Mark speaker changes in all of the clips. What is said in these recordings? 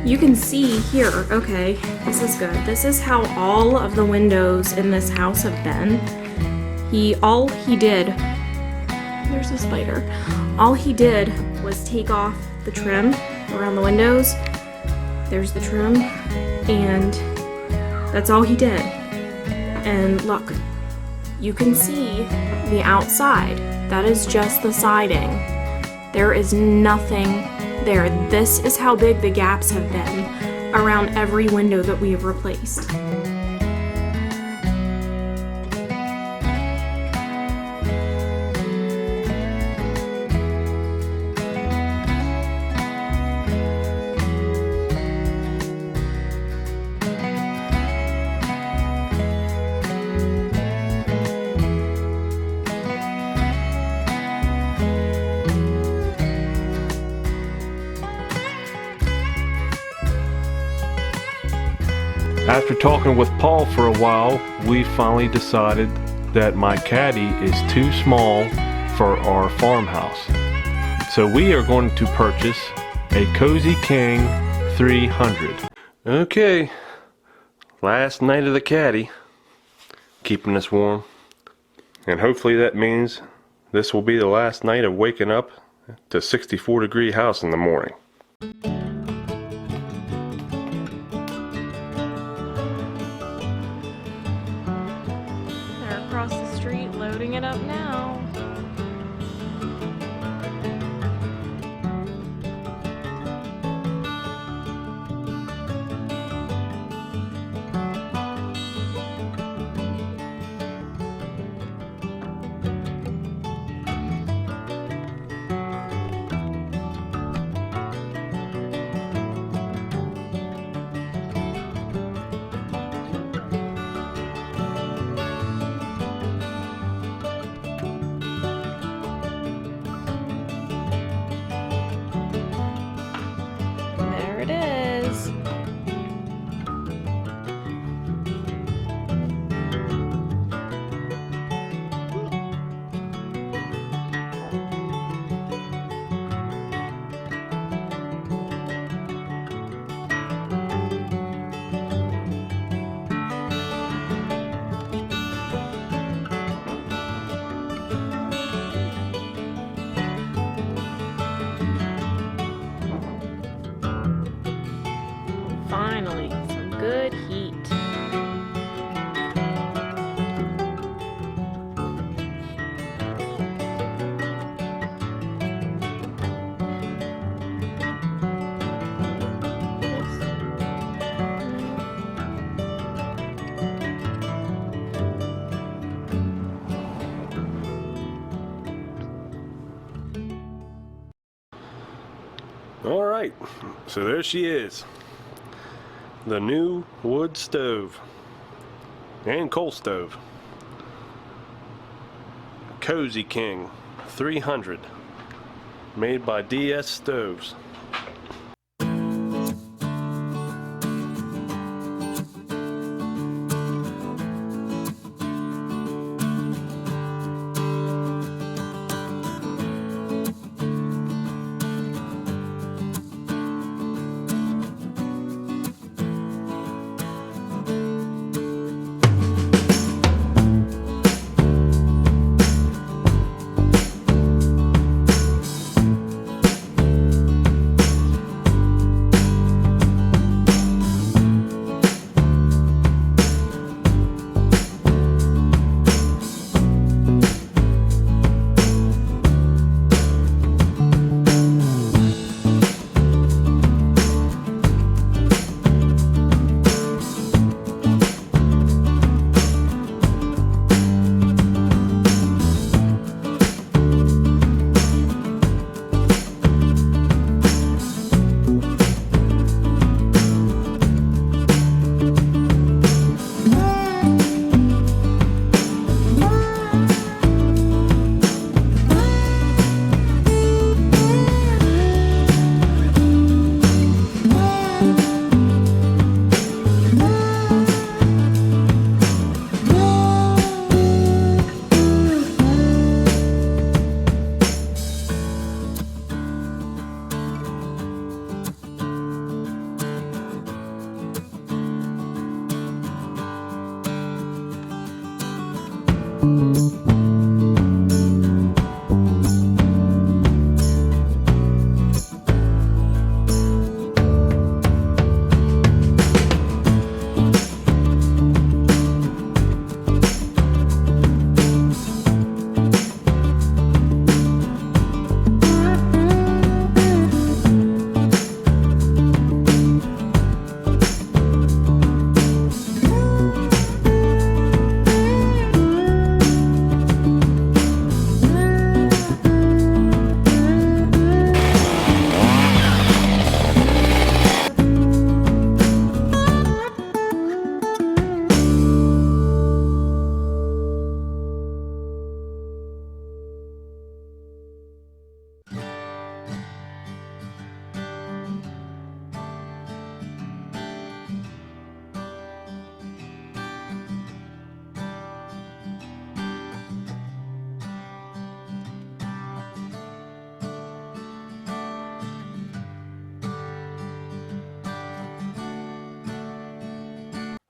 Speaker 1: you can see here, okay, this is good. This is how all of the windows in this house have been. All he did, there's a spider. All he did was take off the trim around the windows. There's the trim, and that's all he did. And look, you can see the outside. That is just the siding. There is nothing there. This is how big the gaps have been around every window that we have replaced.
Speaker 2: After talking with Paul for a while, we finally decided that my caddy is too small for our farmhouse. So we are going to purchase a Cozy King 300. Okay, last night of the caddy, keeping us warm. And hopefully that means this will be the last night of waking up to 64-degree house in the morning.
Speaker 1: Across the street, loading it up now. There it is. Finally, some good heat.
Speaker 2: All right, so there she is. The new wood stove and coal stove. Cozy King 300, made by DS Stoves.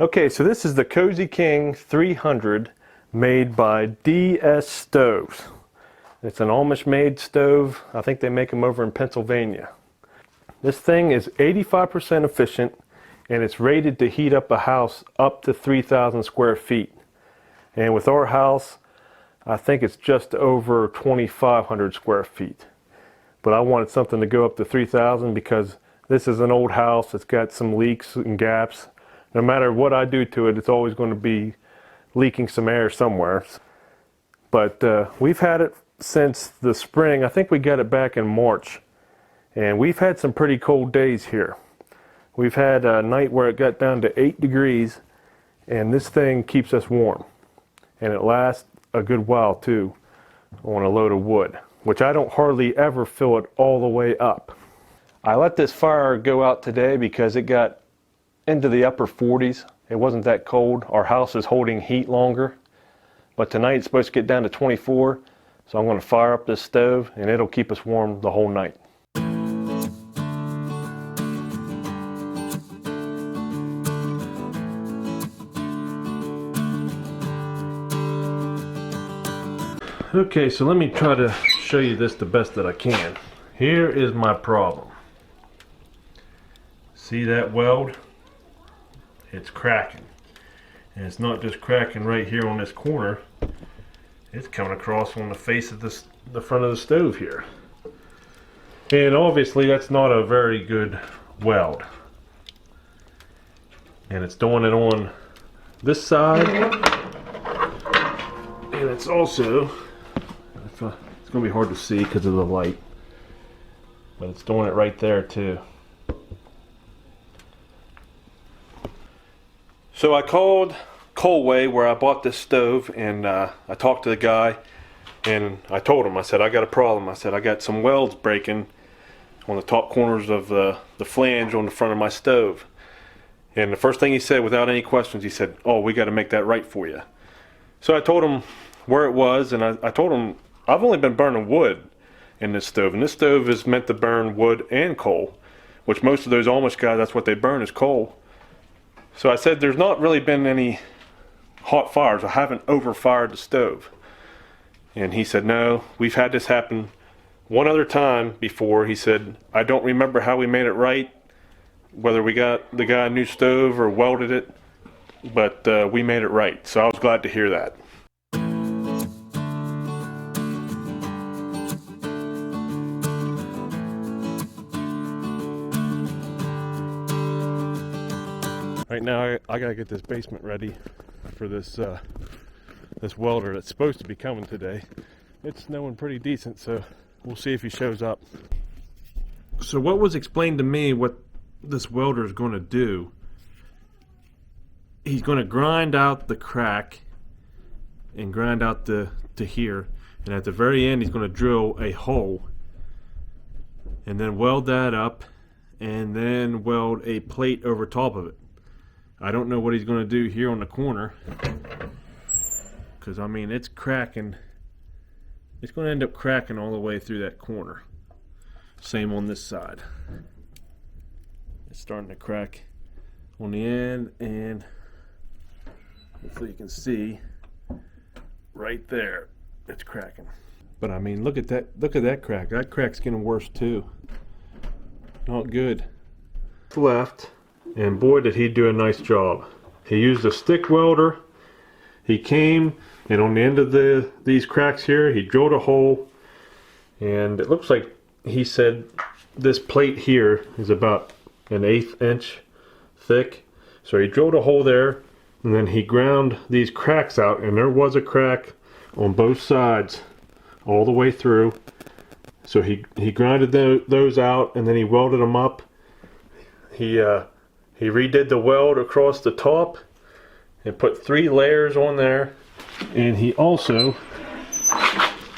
Speaker 2: Okay, so this is the Cozy King 300 made by DS Stoves. It's an Amish-made stove. I think they make them over in Pennsylvania. This thing is 85% efficient, and it's rated to heat up a house up to 3,000 square feet. And with our house, I think it's just over 2,500 square feet. But I wanted something to go up to 3,000 because this is an old house. It's got some leaks and gaps. No matter what I do to it, it's always going to be leaking some air somewhere. But we've had it since the spring. I think we got it back in March. And we've had some pretty cold days here. We've had a night where it got down to 8 degrees, and this thing keeps us warm. And it lasts a good while too on a load of wood, which I don't hardly ever fill it all the way up. I let this fire go out today because it got into the upper 40s. It wasn't that cold. Our house is holding heat longer. But tonight it's supposed to get down to 24. So I'm going to fire up this stove and it'll keep us warm the whole night. Okay, so let me try to show you this the best that I can. Here is my problem. See that weld? It's cracking. And it's not just cracking right here on this corner. It's coming across on the face of the front of the stove here. And obviously that's not a very good weld. And it's doing it on this side. And it's also, it's going to be hard to see because of the light. But it's doing it right there too. So I called Colway where I bought this stove, and I talked to the guy, and I told him, I said, I got a problem. I said, I got some welds breaking on the top corners of the flange on the front of my stove. And the first thing he said, without any questions, he said, oh, we got to make that right for you. So I told him where it was, and I told him, I've only been burning wood in this stove, and this stove is meant to burn wood and coal, which most of those Amish guys, that's what they burn is coal. So I said, there's not really been any hot fires. I haven't overfired the stove. And he said, no, we've had this happen one other time before. He said, I don't remember how we made it right, whether we got the guy a new stove or welded it, but we made it right. So I was glad to hear that. Right now I gotta get this basement ready for this this welder that's supposed to be coming today. It's snowing pretty decent, so we'll see if he shows up. So what was explained to me what this welder is going to do, he's going to grind out the crack and grind out to here, and at the very end he's going to drill a hole and then weld that up and then weld a plate over top of it. I don't know what he's going to do here on the corner, because I mean it's cracking. It's going to end up cracking all the way through that corner. Same on this side. It's starting to crack on the end, and hopefully you can see right there. It's cracking. But I mean, look at that crack. That crack's getting worse too. Not good. Left, and boy did he do a nice job. He used a stick welder. He came, and on the end of these cracks here, he drilled a hole, and it looks like he said this plate here is about an 1/8 inch thick. So he drilled a hole there, and then he ground these cracks out, and there was a crack on both sides all the way through. So he grinded those out, and then he welded them up. He redid the weld across the top and put 3 layers on there. And he also,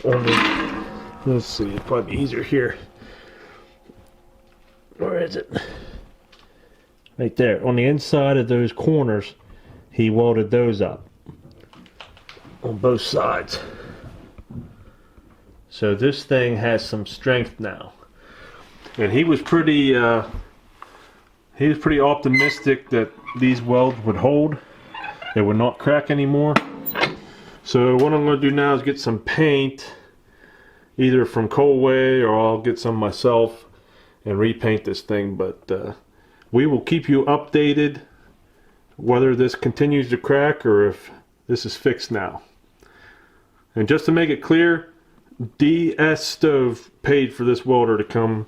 Speaker 2: let's see, it's probably easier here. Where is it? Right there. On the inside of those corners, he welded those up on both sides. So this thing has some strength now. And he was pretty optimistic that these welds would hold. They would not crack anymore. So what I'm going to do now is get some paint, either from Colway or I'll get some myself and repaint this thing. But we will keep you updated whether this continues to crack or if this is fixed now. And just to make it clear, DS Stove paid for this welder to come